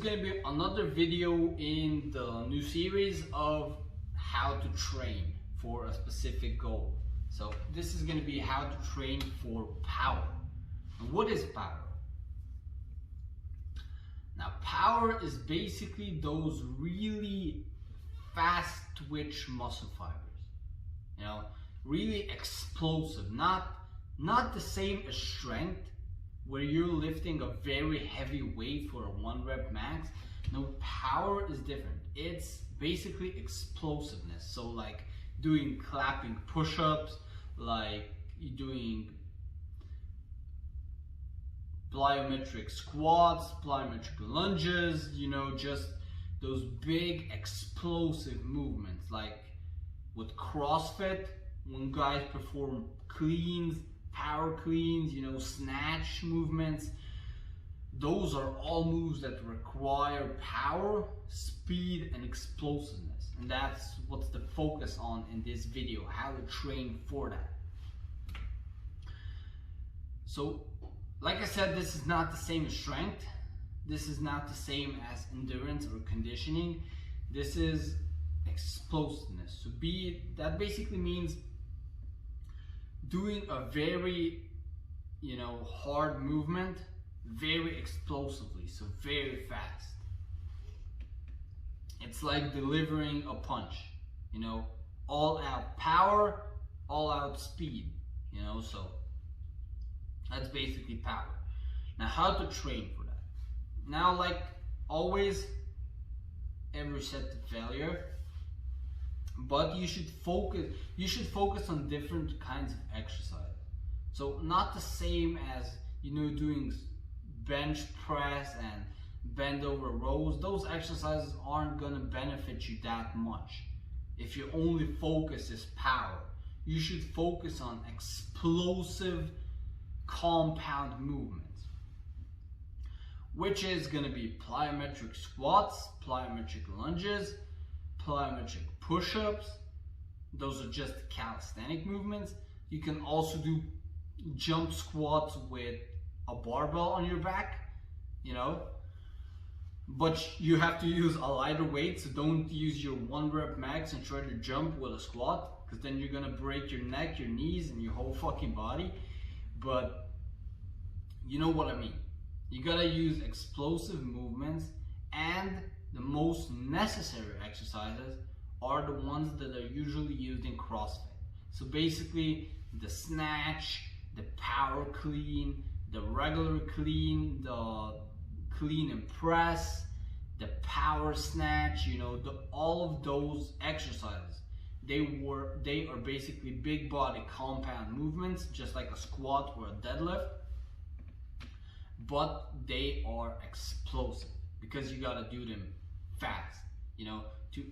going to be another video in the new series of how to train for a specific goal. So this is going to be how to train for power. And what is power? Now, power is basically those really fast twitch muscle fibers. You know, really explosive, not the same as strength, where you're lifting a very heavy weight for a 1 rep max. No, power is different. It's basically explosiveness. So like doing clapping push-ups, like doing plyometric squats, plyometric lunges, you know, just those big explosive movements. Like with CrossFit, when guys perform cleans, power cleans, you know, snatch movements, those are all moves that require power, speed, and explosiveness. And that's what's the focus on in this video, how to train for that. So, like I said, this is not the same as strength. This is not the same as endurance or conditioning. This is explosiveness. So that basically means doing a very, you know, hard movement very explosively, so very fast. It's like delivering a punch, you know, all out power, all out speed, you know, so that's basically power. Now, how to train for that? Now, like always, every set to failure, but you should focus on different kinds of exercise. So not the same as, you know, doing bench press and bend over rows. Those exercises aren't gonna benefit you that much. If your only focus is power, you should focus on explosive compound movements, which is gonna be plyometric squats, plyometric lunges, plyometric push-ups. Those are just calisthenic movements. You can also do jump squats with a barbell on your back, you know, but you have to use a lighter weight. So don't use your 1 rep max and try to jump with a squat, because then you're gonna break your neck, your knees, and your whole fucking body. But you know what I mean. You gotta use explosive movements, and the most necessary exercises are the ones that are usually used in CrossFit. So basically the snatch, the power clean, the regular clean, the clean and press, the power snatch, you know, all of those exercises, they are basically big body compound movements, just like a squat or a deadlift, but they are explosive because you gotta do them fast. You know, to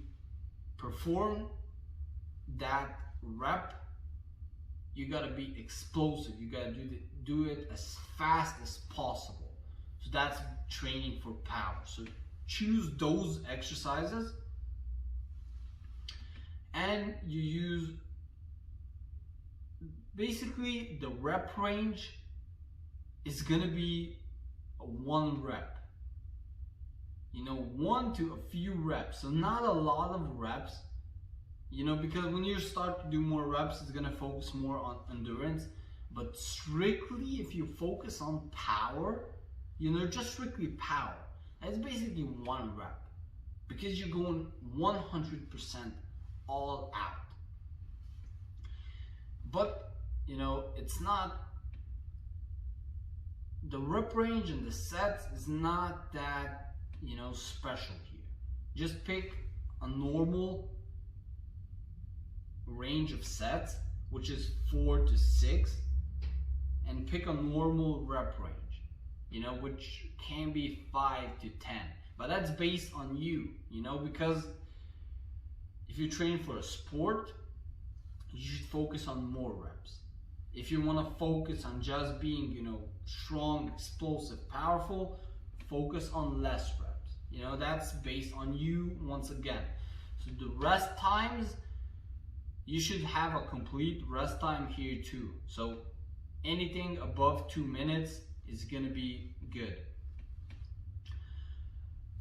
perform that rep, you gotta be explosive. You gotta do it as fast as possible. So that's training for power. So choose those exercises, and you use basically the rep range is gonna be a 1 rep. You know, 1 to a few reps, so not a lot of reps, you know, because when you start to do more reps, it's gonna focus more on endurance. But strictly, if you focus on power, you know, just strictly power, that's basically 1 rep, because you're going 100% all out. But, you know, it's not, the rep range and the sets is not that, you know, special here. Just pick a normal range of sets, which is 4 to 6, and pick a normal rep range, you know, which can be 5 to 10. But that's based on you, you know, because if you train for a sport, you should focus on more reps. If you want to focus on just being, you know, strong, explosive, powerful, focus on less reps. You know, that's based on you once again. So the rest times, you should have a complete rest time here too. So anything above 2 minutes is gonna be good.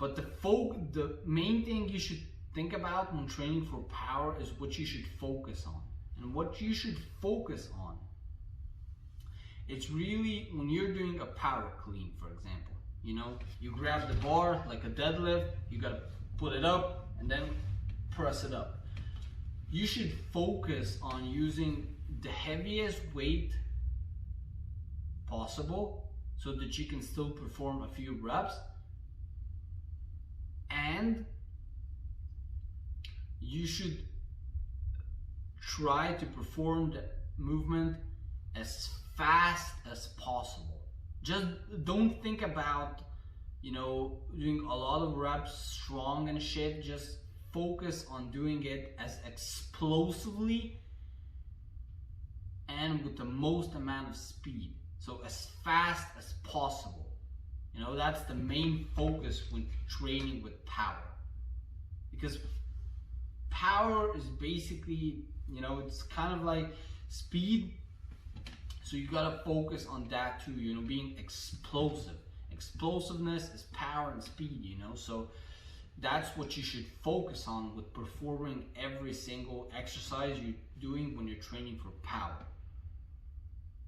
But the main thing you should think about when training for power is what you should focus on. And what you should focus on, it's really when you're doing a power clean, for example. You know, you grab the bar like a deadlift, you gotta put it up and then press it up. You should focus on using the heaviest weight possible so that you can still perform a few reps, and you should try to perform the movement as fast as possible. Just don't think about, you know, doing a lot of reps strong and shit. Just focus on doing it as explosively and with the most amount of speed. So as fast as possible. You know, that's the main focus when training with power. Because power is basically, you know, it's kind of like speed. So you gotta focus on that too, you know, being explosive. Explosiveness is power and speed, you know, so that's what you should focus on with performing every single exercise you're doing when you're training for power.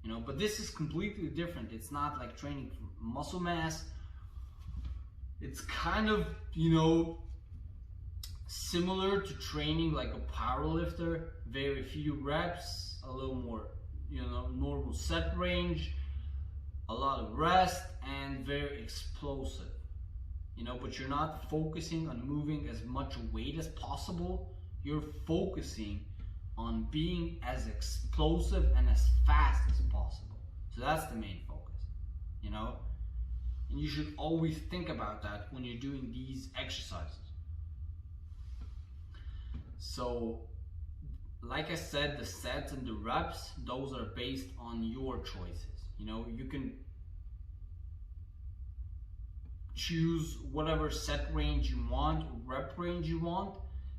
You know, but this is completely different. It's not like training for muscle mass. It's kind of, you know, similar to training like a power lifter. Very few reps, a little more, you know, normal set range, a lot of rest, and very explosive. You know, but you're not focusing on moving as much weight as possible. You're focusing on being as explosive and as fast as possible. So that's the main focus, you know? And you should always think about that when you're doing these exercises. So, like I said, the sets and the reps, those are based on your choices. You know, you can choose whatever set range you want or rep range you want,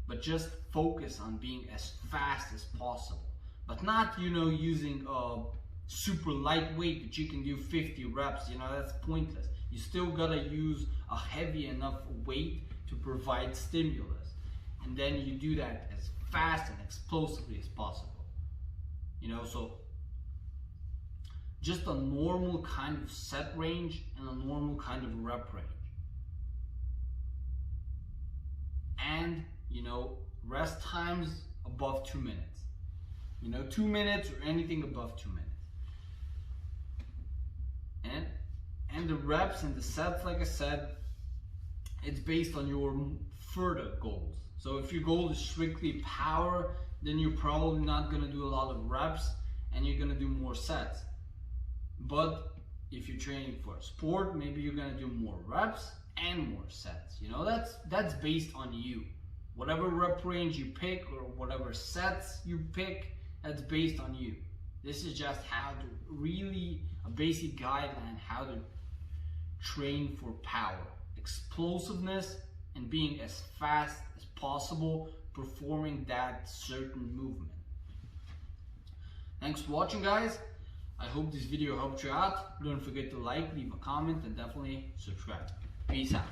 but just focus on being as fast as possible. But not, you know, using a super lightweight that you can do 50 reps, you know, that's pointless. You still gotta use a heavy enough weight to provide stimulus. And then you do that as fast and explosively as possible. You know, so just a normal kind of set range and a normal kind of rep range. And, you know, rest times above 2 minutes. You know, 2 minutes or anything above 2 minutes. And the reps and the sets, like I said, it's based on your further goals. So if your goal is strictly power, then you're probably not gonna do a lot of reps and you're gonna do more sets. But if you're training for a sport, maybe you're gonna do more reps and more sets. You know, that's based on you. Whatever rep range you pick or whatever sets you pick, that's based on you. This is just how to really, a basic guideline how to train for power, explosiveness, and being as fast as possible performing that certain movement. Thanks for watching, guys. I hope this video helped you out. Don't forget to like, leave a comment, and definitely subscribe. Peace out.